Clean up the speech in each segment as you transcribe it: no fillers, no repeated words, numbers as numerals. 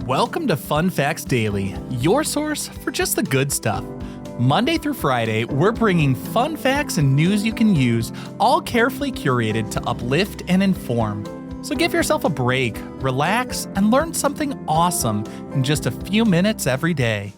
Welcome to Fun Facts Daily, your source for just the good stuff. Monday through Friday, we're bringing fun facts and news you can use, all carefully curated to uplift and inform. So give yourself a break, relax, and learn something awesome in just a few minutes every day.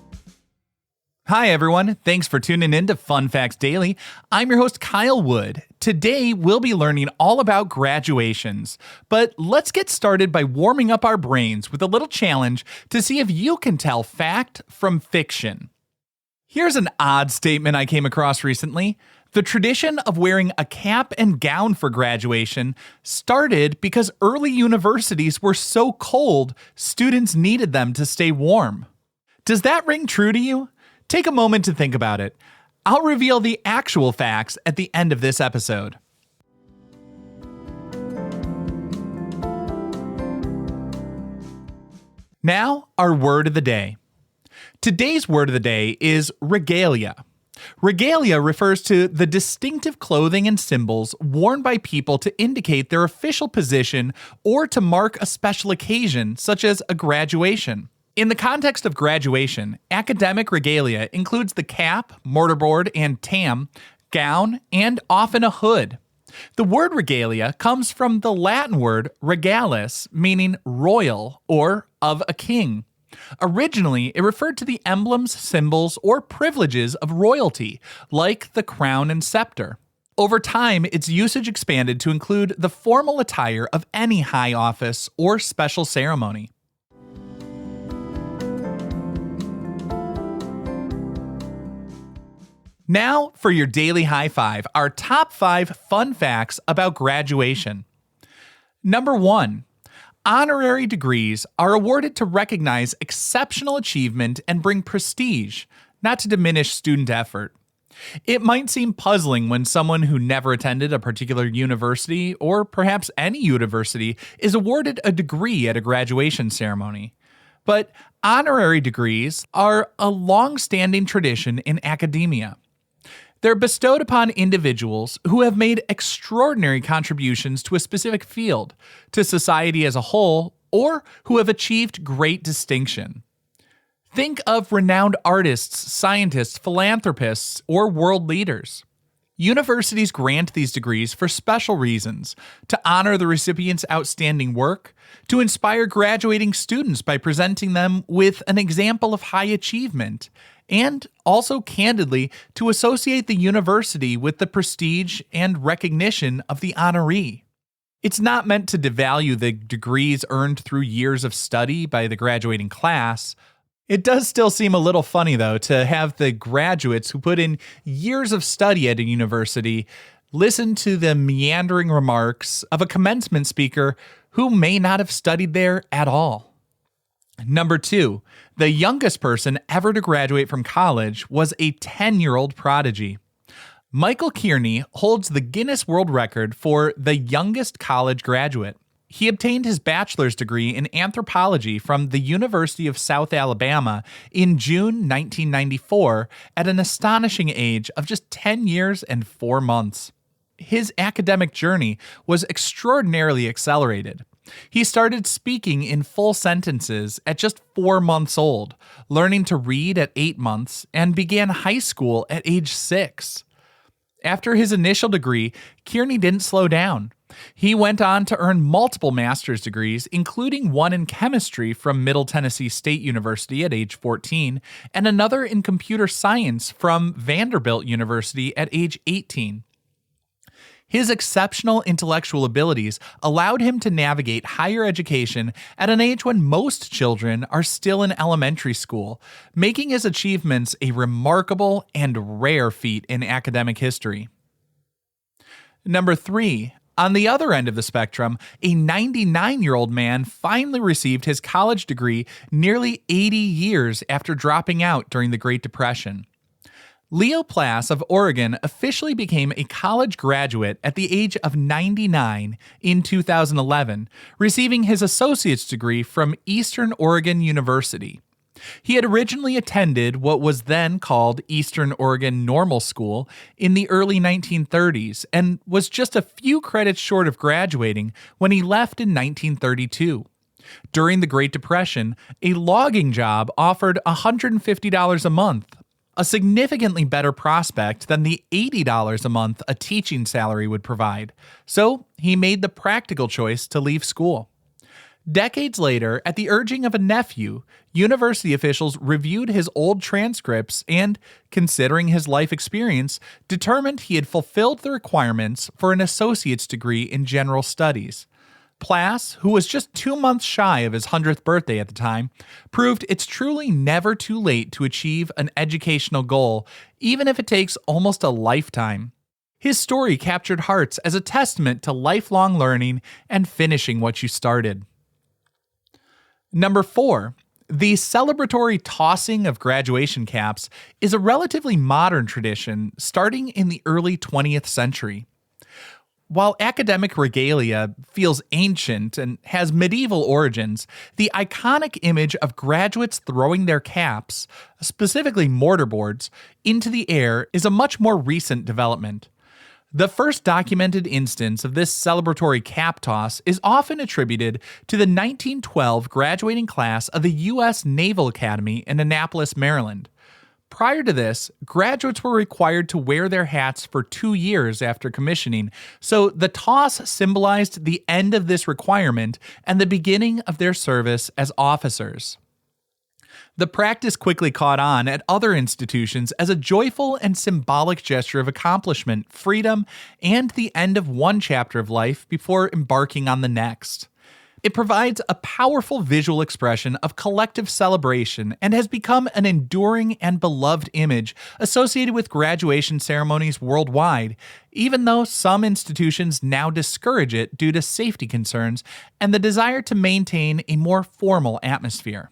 Hi everyone, thanks for tuning in to Fun Facts Daily. I'm your host Kyle Wood. Today we'll be learning all about graduations, but let's get started by warming up our brains with a little challenge to see if you can tell fact from fiction. Here's an odd statement I came across recently. The tradition of wearing a cap and gown for graduation started because early universities were so cold, students needed them to stay warm. Does that ring true to you? Take a moment to think about it. I'll reveal the actual facts at the end of this episode. Now, our word of the day. Today's word of the day is regalia. Regalia refers to the distinctive clothing and symbols worn by people to indicate their official position or to mark a special occasion, such as a graduation. In the context of graduation, academic regalia includes the cap, mortarboard, and tam, gown, and often a hood. The word regalia comes from the Latin word regalis, meaning royal or of a king. Originally, it referred to the emblems, symbols, or privileges of royalty, like the crown and scepter. Over time, its usage expanded to include the formal attire of any high office or special ceremony. Now for your daily high five, our top 5 fun facts about graduation. Number 1. Honorary degrees are awarded to recognize exceptional achievement and bring prestige, not to diminish student effort. It might seem puzzling when someone who never attended a particular university, or perhaps any university, is awarded a degree at a graduation ceremony. But honorary degrees are a long-standing tradition in academia. They're bestowed upon individuals who have made extraordinary contributions to a specific field, to society as a whole, or who have achieved great distinction. Think of renowned artists, scientists, philanthropists, or world leaders. Universities grant these degrees for special reasons: to honor the recipient's outstanding work, to inspire graduating students by presenting them with an example of high achievement, and also, candidly, to associate the university with the prestige and recognition of the honoree. It's not meant to devalue the degrees earned through years of study by the graduating class. It does still seem a little funny, though, to have the graduates who put in years of study at a university listen to the meandering remarks of a commencement speaker who may not have studied there at all. Number 2, the youngest person ever to graduate from college was a 10-year-old prodigy. Michael Kearney holds the Guinness World Record for the youngest college graduate. He obtained his bachelor's degree in anthropology from the University of South Alabama in June 1994 at an astonishing age of just 10 years and 4 months. His academic journey was extraordinarily accelerated. He started speaking in full sentences at just 4 months old, learning to read at 8 months, and began high school at age 6. After his initial degree, Kearney didn't slow down. He went on to earn multiple master's degrees, including one in chemistry from Middle Tennessee State University at age 14, and another in computer science from Vanderbilt University at age 18. His exceptional intellectual abilities allowed him to navigate higher education at an age when most children are still in elementary school, making his achievements a remarkable and rare feat in academic history. Number 3. On the other end of the spectrum, a 99-year-old man finally received his college degree nearly 80 years after dropping out during the Great Depression. Leo Plass of Oregon officially became a college graduate at the age of 99 in 2011, receiving his associate's degree from Eastern Oregon University. He had originally attended what was then called Eastern Oregon Normal School in the early 1930s and was just a few credits short of graduating when he left in 1932. During the Great Depression, a logging job offered $150 a month, a significantly better prospect than the $80 a month a teaching salary would provide. So he made the practical choice to leave school. Decades later, at the urging of a nephew, university officials reviewed his old transcripts and, considering his life experience, determined he had fulfilled the requirements for an associate's degree in general studies. Plass, who was just 2 months shy of his 100th birthday at the time, proved it's truly never too late to achieve an educational goal, even if it takes almost a lifetime. His story captured hearts as a testament to lifelong learning and finishing what you started. Number 4. The celebratory tossing of graduation caps is a relatively modern tradition starting in the early 20th century. While academic regalia feels ancient and has medieval origins, the iconic image of graduates throwing their caps, specifically mortarboards, into the air is a much more recent development. The first documented instance of this celebratory cap toss is often attributed to the 1912 graduating class of the U.S. Naval Academy in Annapolis, Maryland. Prior to this, graduates were required to wear their hats for 2 years after commissioning, so the toss symbolized the end of this requirement and the beginning of their service as officers. The practice quickly caught on at other institutions as a joyful and symbolic gesture of accomplishment, freedom, and the end of one chapter of life before embarking on the next. It provides a powerful visual expression of collective celebration and has become an enduring and beloved image associated with graduation ceremonies worldwide, even though some institutions now discourage it due to safety concerns and the desire to maintain a more formal atmosphere.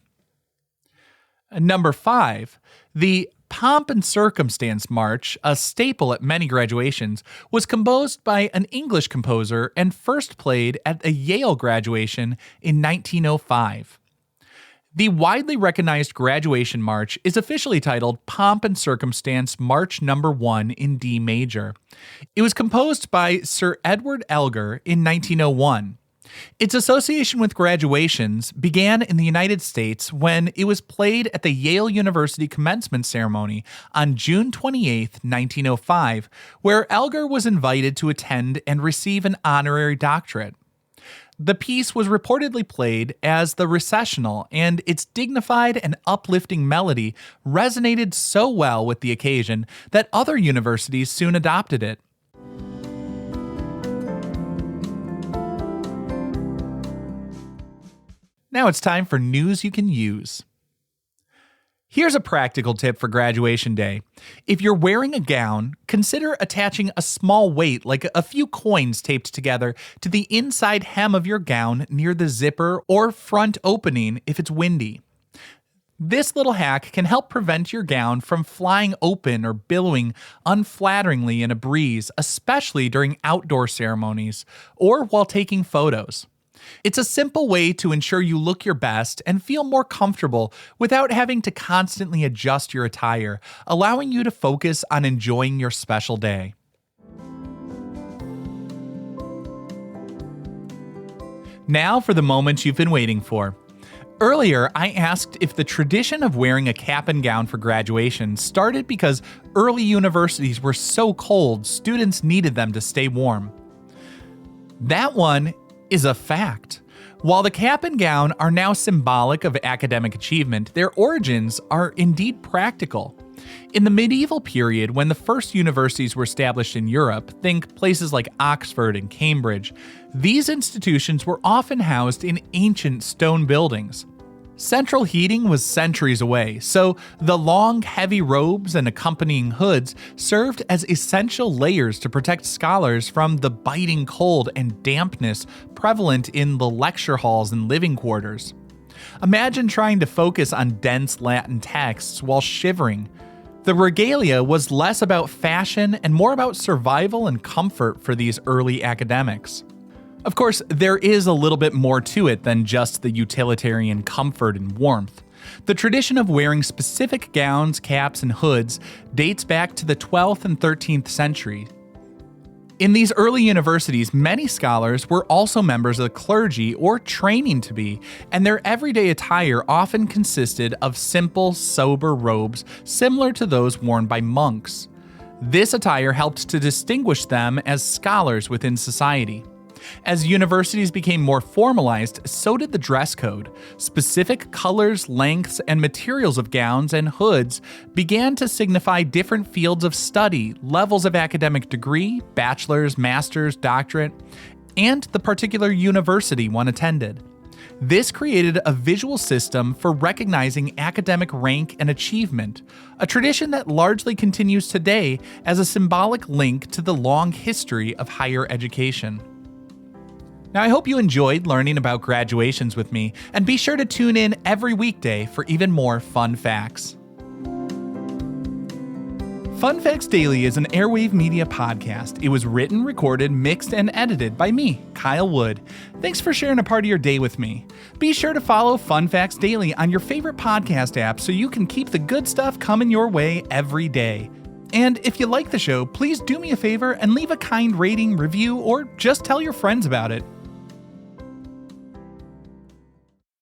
Number 5, the Pomp and Circumstance March, a staple at many graduations, was composed by an English composer and first played at a Yale graduation in 1905. The widely recognized graduation march is officially titled Pomp and Circumstance March No. 1 in D major. It was composed by Sir Edward Elgar in 1901. Its association with graduations began in the United States when it was played at the Yale University commencement ceremony on June 28, 1905, where Elgar was invited to attend and receive an honorary doctorate. The piece was reportedly played as the recessional, and its dignified and uplifting melody resonated so well with the occasion that other universities soon adopted it. Now it's time for news you can use. Here's a practical tip for graduation day. If you're wearing a gown, consider attaching a small weight like a few coins taped together to the inside hem of your gown near the zipper or front opening if it's windy. This little hack can help prevent your gown from flying open or billowing unflatteringly in a breeze, especially during outdoor ceremonies or while taking photos. It's a simple way to ensure you look your best and feel more comfortable without having to constantly adjust your attire, allowing you to focus on enjoying your special day. Now for the moment you've been waiting for. Earlier, I asked if the tradition of wearing a cap and gown for graduation started because early universities were so cold students needed them to stay warm. That one is a fact. While the cap and gown are now symbolic of academic achievement, their origins are indeed practical. In the medieval period, when the first universities were established in Europe, think places like Oxford and Cambridge, these institutions were often housed in ancient stone buildings. Central heating was centuries away, so the long, heavy robes and accompanying hoods served as essential layers to protect scholars from the biting cold and dampness prevalent in the lecture halls and living quarters. Imagine trying to focus on dense Latin texts while shivering. The regalia was less about fashion and more about survival and comfort for these early academics. Of course, there is a little bit more to it than just the utilitarian comfort and warmth. The tradition of wearing specific gowns, caps, and hoods dates back to the 12th and 13th century. In these early universities, many scholars were also members of the clergy or training to be, and their everyday attire often consisted of simple, sober robes similar to those worn by monks. This attire helped to distinguish them as scholars within society. As universities became more formalized, so did the dress code. Specific colors, lengths, and materials of gowns and hoods began to signify different fields of study, levels of academic degree, bachelor's, master's, doctorate, and the particular university one attended. This created a visual system for recognizing academic rank and achievement, a tradition that largely continues today as a symbolic link to the long history of higher education. Now, I hope you enjoyed learning about graduations with me, and be sure to tune in every weekday for even more fun facts. Fun Facts Daily is an Airwave Media podcast. It was written, recorded, mixed, and edited by me, Kyle Wood. Thanks for sharing a part of your day with me. Be sure to follow Fun Facts Daily on your favorite podcast app so you can keep the good stuff coming your way every day. And if you like the show, please do me a favor and leave a kind rating, review, or just tell your friends about it.